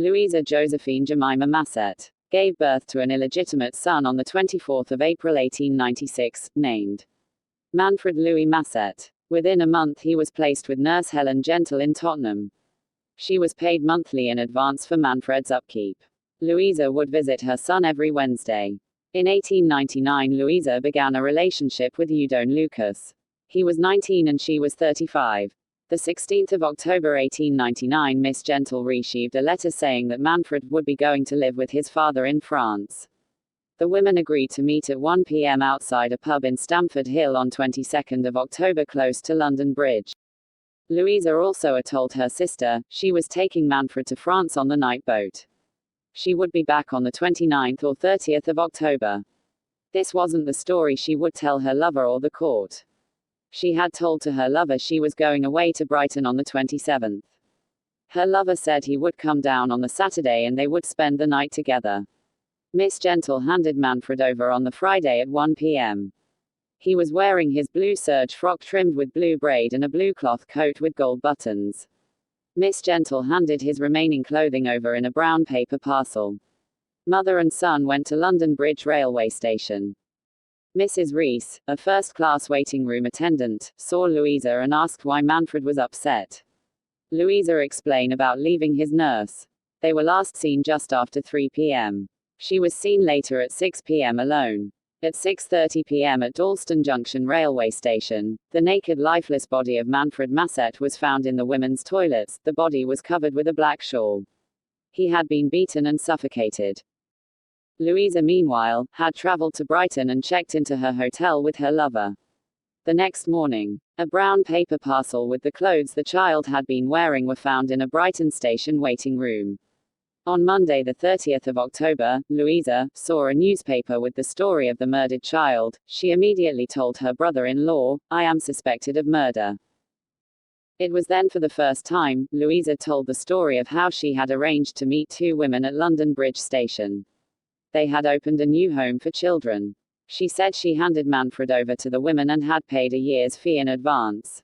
Louisa Josephine Jemima Masset gave birth to an illegitimate son on the 24th of April 1896, named Manfred Louis Masset. Within a month he was placed with nurse Helen Gentle in Tottenham. She was paid monthly in advance for Manfred's upkeep. Louisa would visit her son every Wednesday. In 1899 Louisa began a relationship with Eudone Lucas. He was 19 and she was 35. The 16th of October 1899 Miss Gentle received a letter saying that Manfred would be going to live with his father in France. The women agreed to meet at 1 p.m. outside a pub in Stamford Hill on 22nd of October close to London Bridge. Louisa also told her sister she was taking Manfred to France on the night boat. She would be back on the 29th or 30th of October. This wasn't the story she would tell her lover or the court. She had told to her lover she was going away to Brighton on the 27th. Her lover said he would come down on the Saturday and they would spend the night together. Miss Gentle handed Manfred over on the Friday at 1 p.m. He was wearing his blue serge frock trimmed with blue braid and a blue cloth coat with gold buttons. Miss Gentle handed his remaining clothing over in a brown paper parcel. Mother and son went to London Bridge railway station. Mrs. Rees, a first-class waiting room attendant, saw Louisa and asked why Manfred was upset. Louisa explained about leaving his nurse. They were last seen just after 3 p.m. She was seen later at 6 p.m. alone. At 6:30 p.m. at Dalston Junction railway station, the naked lifeless body of Manfred Masset was found in the women's toilets. The body was covered with a black shawl. He had been beaten and suffocated. Louisa, meanwhile, had traveled to Brighton and checked into her hotel with her lover. The next morning, a brown paper parcel with the clothes the child had been wearing were found in a Brighton station waiting room. On Monday the 30th of October, Louisa saw a newspaper with the story of the murdered child. She immediately told her brother-in-law, "I am suspected of murder." It was then for the first time, Louisa told the story of how she had arranged to meet two women at London Bridge Station. They had opened a new home for children. She said she handed Manfred over to the women and had paid a year's fee in advance.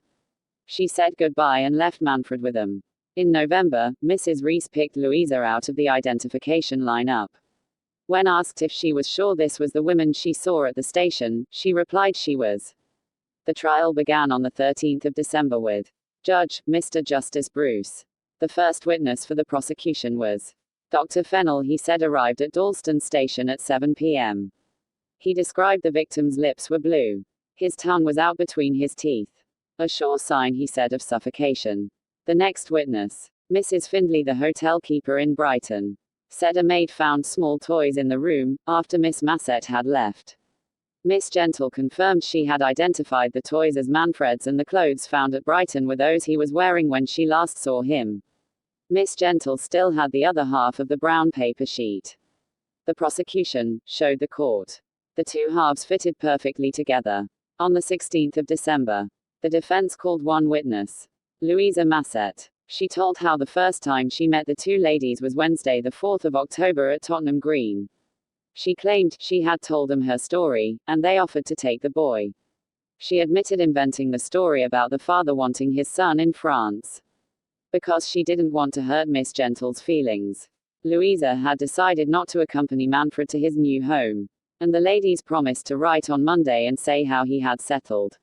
She said goodbye and left Manfred with them. In November, Mrs. Rees picked Louisa out of the identification lineup. When asked if she was sure this was the woman she saw at the station, she replied she was. The trial began on the 13th of December with Judge, Mr. Justice Bruce. The first witness for the prosecution was Dr. Fennell. He said arrived at Dalston Station at 7 p.m. He described the victim's lips were blue. His tongue was out between his teeth. A sure sign, he said, of suffocation. The next witness, Mrs. Findlay, the hotel keeper in Brighton, said a maid found small toys in the room after Miss Masset had left. Miss Gentle confirmed she had identified the toys as Manfred's and the clothes found at Brighton were those he was wearing when she last saw him. Miss Gentle still had the other half of the brown paper sheet. The prosecution showed the court. The two halves fitted perfectly together. On the 16th of December, the defense called one witness, Louisa Masset. She told how the first time she met the two ladies was Wednesday the 4th of October at Tottenham Green. She claimed she had told them her story, and they offered to take the boy. She admitted inventing the story about the father wanting his son in France, because she didn't want to hurt Miss Gentle's feelings. Louisa had decided not to accompany Manfred to his new home, and the ladies promised to write on Monday and say how he had settled.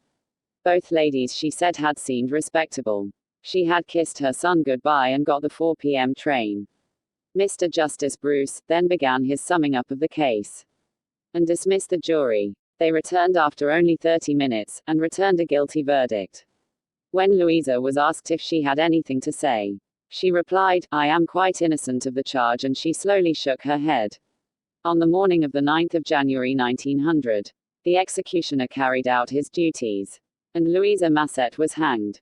Both ladies, she said, had seemed respectable. She had kissed her son goodbye and got the 4 p.m. train. Mr. Justice Bruce then began his summing up of the case and dismissed the jury. They returned after only 30 minutes, and returned a guilty verdict. When Louisa was asked if she had anything to say, she replied, "I am quite innocent of the charge," and she slowly shook her head. On the morning of the 9th of January 1900, the executioner carried out his duties, and Louisa Masset was hanged.